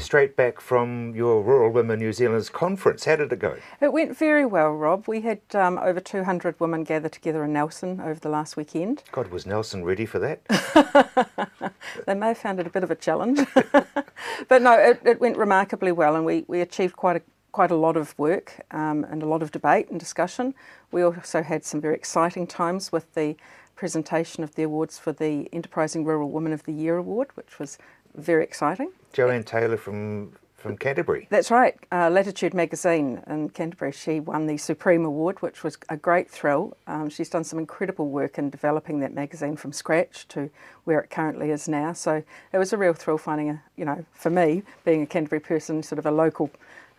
straight back from your Rural Women New Zealand's conference. How did it go? It went very well, Rob. We had over 200 women gather together in Nelson over the last weekend. God, was Nelson ready for that? They may have found it a bit of a challenge. But no, it went remarkably well, and we achieved quite a lot of work and a lot of debate and discussion. We also had some very exciting times with the presentation of the awards for the Enterprising Rural Woman of the Year award, which was very exciting. Joanne Taylor from Canterbury. That's right. Latitude magazine in Canterbury, she won the Supreme Award, which was a great thrill. She's done some incredible work in developing that magazine from scratch to where it currently is now. So it was a real thrill finding, for me, being a Canterbury person, sort of a local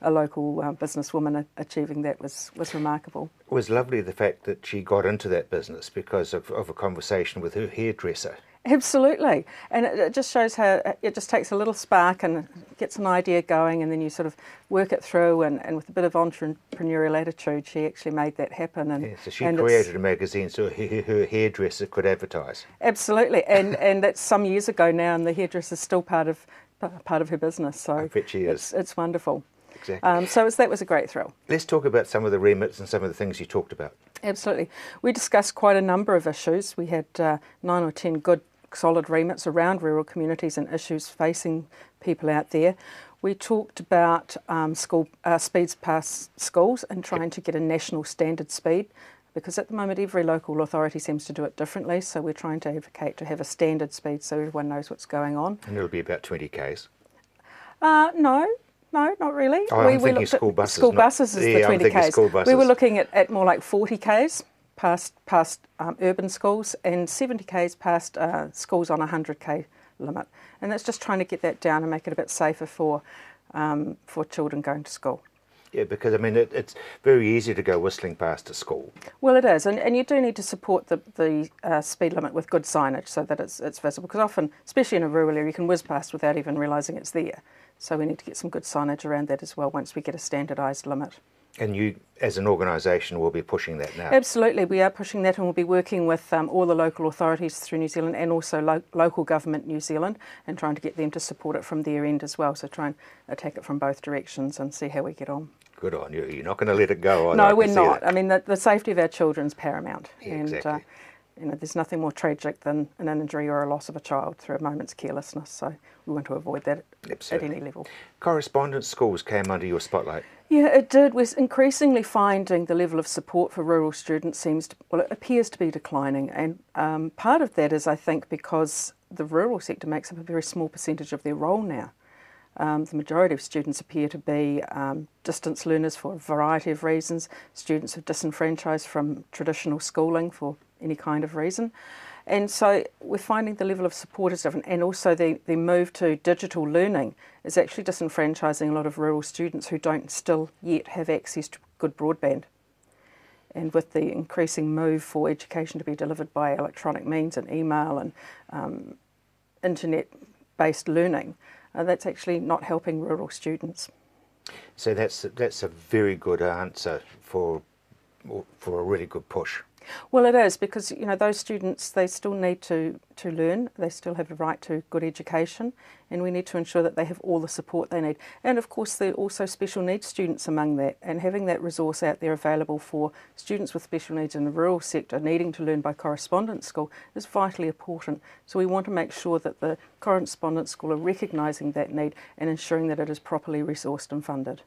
businesswoman, achieving that was remarkable. It was lovely the fact that she got into that business because of a conversation with her hairdresser. Absolutely, and it just shows how it just takes a little spark and gets an idea going, and then you sort of work it through, and with a bit of entrepreneurial attitude, she actually made that happen. And yeah, so she created a magazine so her hairdresser could advertise. Absolutely, and that's some years ago now, and the hairdresser's still part of her business. So I bet she is. It's wonderful. Exactly. So that was a great thrill. Let's talk about some of the remits and some of the things you talked about. Absolutely. We discussed quite a number of issues. We had 9 or 10 good, solid remits around rural communities and issues facing people out there. We talked about speeds past schools and trying to get a national standard speed, because at the moment every local authority seems to do it differently, so we're trying to advocate to have a standard speed so everyone knows what's going on. And it'll be about 20 k's? No, not really. Oh, I'm thinking school buses. School buses is the 20 k's. We were looking at more like 40 k's past urban schools and 70 k's past schools on a 100k limit. And that's just trying to get that down and make it a bit safer for children going to school. Yeah, because I mean it's very easy to go whistling past a school. Well, it is, and you do need to support the speed limit with good signage so that it's visible. Because often, especially in a rural area, you can whiz past without even realising it's there. So we need to get some good signage around that as well once we get a standardised limit. And you, as an organisation, will be pushing that now? Absolutely, we are pushing that, and we'll be working with all the local authorities through New Zealand and also local government New Zealand, and trying to get them to support it from their end as well. So try and attack it from both directions and see how we get on. Good on you. You're not going to let it go. No, we're not. I mean, the safety of our children is paramount. Yeah, exactly. And there's nothing more tragic than an injury or a loss of a child through a moment's carelessness. So we want to avoid that at any level. Correspondence schools came under your spotlight. Yeah, it did. We're increasingly finding the level of support for rural students it appears to be declining. And part of that is, I think, because the rural sector makes up a very small percentage of their role now. The majority of students appear to be distance learners for a variety of reasons. Students have disenfranchised from traditional schooling for any kind of reason. And so we're finding the level of support is different, and also the move to digital learning is actually disenfranchising a lot of rural students who don't still yet have access to good broadband. And with the increasing move for education to be delivered by electronic means and email and internet-based learning, that's actually not helping rural students. So that's a very good answer for a really good push. Well, it is, because those students, they still need to learn. They still have a right to good education, and we need to ensure that they have all the support they need. And of course, there are also special needs students among that, and having that resource out there available for students with special needs in the rural sector needing to learn by correspondence school is vitally important. So we want to make sure that the correspondence school are recognising that need and ensuring that it is properly resourced and funded.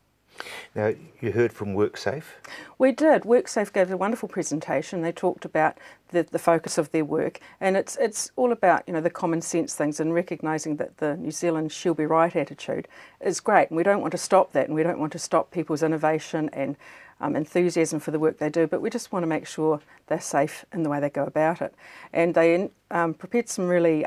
Now, you heard from WorkSafe? We did. WorkSafe gave a wonderful presentation. They talked about the focus of their work, and it's all about the common sense things and recognising that the New Zealand she'll be right attitude is great, and we don't want to stop that, and we don't want to stop people's innovation and enthusiasm for the work they do, but we just want to make sure they're safe in the way they go about it. And they prepared some really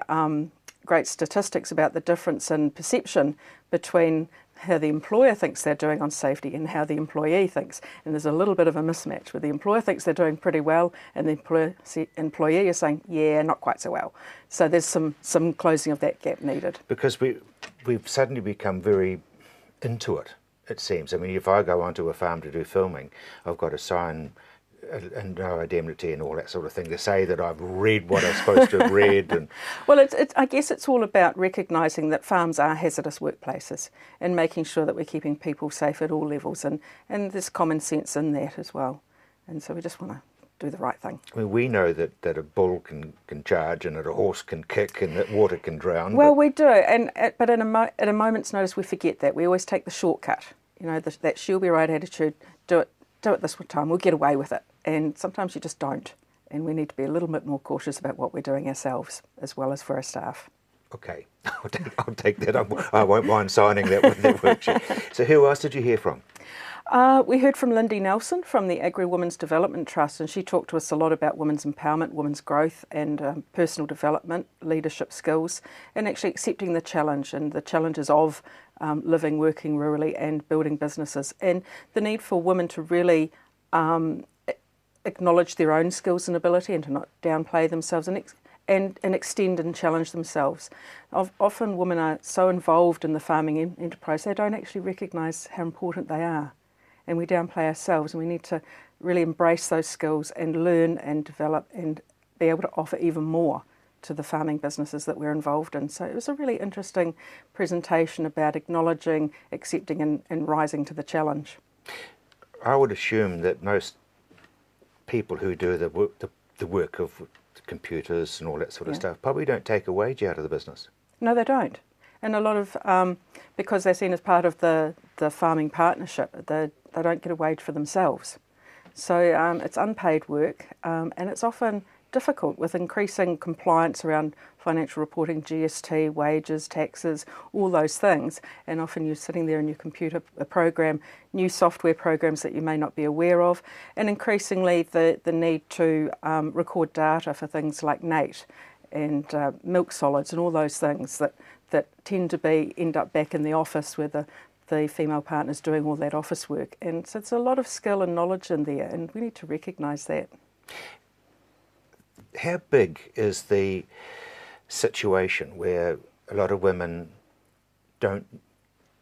great statistics about the difference in perception between how the employer thinks they're doing on safety and how the employee thinks. And there's a little bit of a mismatch where the employer thinks they're doing pretty well and the employee is saying, yeah, not quite so well. So there's some closing of that gap needed. Because we've suddenly become very into it, it seems. I mean, if I go onto a farm to do filming, I've got a sign and no indemnity and all that sort of thing, to say that I've read what I'm supposed to have read. And Well, I guess it's all about recognising that farms are hazardous workplaces and making sure that we're keeping people safe at all levels, and there's common sense in that as well. And so we just want to do the right thing. I mean, we know that a bull can charge and that a horse can kick and that water can drown. Well, we do, but at a moment's notice we forget that. We always take the shortcut, that she'll be right attitude, do it this time, we'll get away with it. And sometimes you just don't. And we need to be a little bit more cautious about what we're doing ourselves, as well as for our staff. Okay, I'll take that. I won't mind signing that worksheet. So who else did you hear from? We heard from Lindy Nelson from the Agri Women's Development Trust, and she talked to us a lot about women's empowerment, women's growth and personal development, leadership skills, and actually accepting the challenge and the challenges of living, working rurally and building businesses, and the need for women to really acknowledge their own skills and ability and to not downplay themselves and extend and challenge themselves. Often women are so involved in the farming enterprise they don't actually recognise how important they are, and we downplay ourselves, and we need to really embrace those skills and learn and develop and be able to offer even more to the farming businesses that we're involved in. So it was a really interesting presentation about acknowledging, accepting and rising to the challenge. I would assume that most people who do the work of computers and all that sort of stuff probably don't take a wage out of the business. No, they don't. And a lot of, because they're seen as part of the farming partnership, they don't get a wage for themselves. So it's unpaid work, and it's often difficult with increasing compliance around financial reporting, GST, wages, taxes, all those things. And often you're sitting there in your computer program, new software programs that you may not be aware of, and increasingly the need to record data for things like NATE and milk solids and all those things that tend to end up back in the office where the female partner's doing all that office work. And so it's a lot of skill and knowledge in there, and we need to recognise that. How big is the situation where a lot of women don't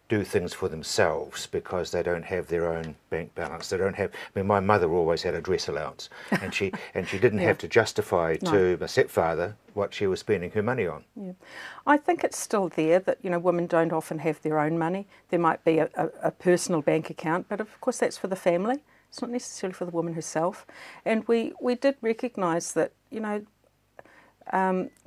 do things for themselves because they don't have their own bank balance? They don't have. I mean, my mother always had a dress allowance, and she didn't have to justify to my stepfather what she was spending her money on. Yeah, I think it's still there that women don't often have their own money. There might be a personal bank account, but of course that's for the family. It's not necessarily for the woman herself. And we did recognise that we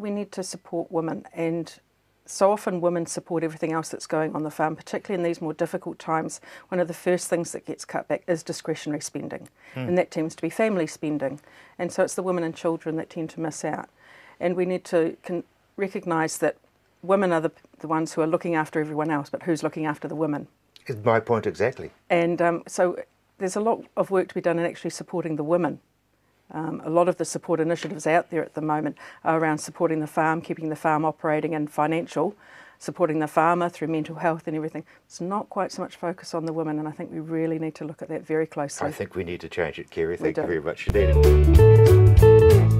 need to support women, and so often women support everything else that's going on the farm, particularly in these more difficult times. One of the first things that gets cut back is discretionary spending, and that tends to be family spending. And so it's the women and children that tend to miss out. And we need to recognise that women are the ones who are looking after everyone else, but who's looking after the women? It's my point exactly. And so there's a lot of work to be done in actually supporting the women. A lot of the support initiatives out there at the moment are around supporting the farm, keeping the farm operating and financial, supporting the farmer through mental health and everything. It's not quite so much focus on the women, and I think we really need to look at that very closely. I think we need to change it, Kerry. Thank you very much indeed.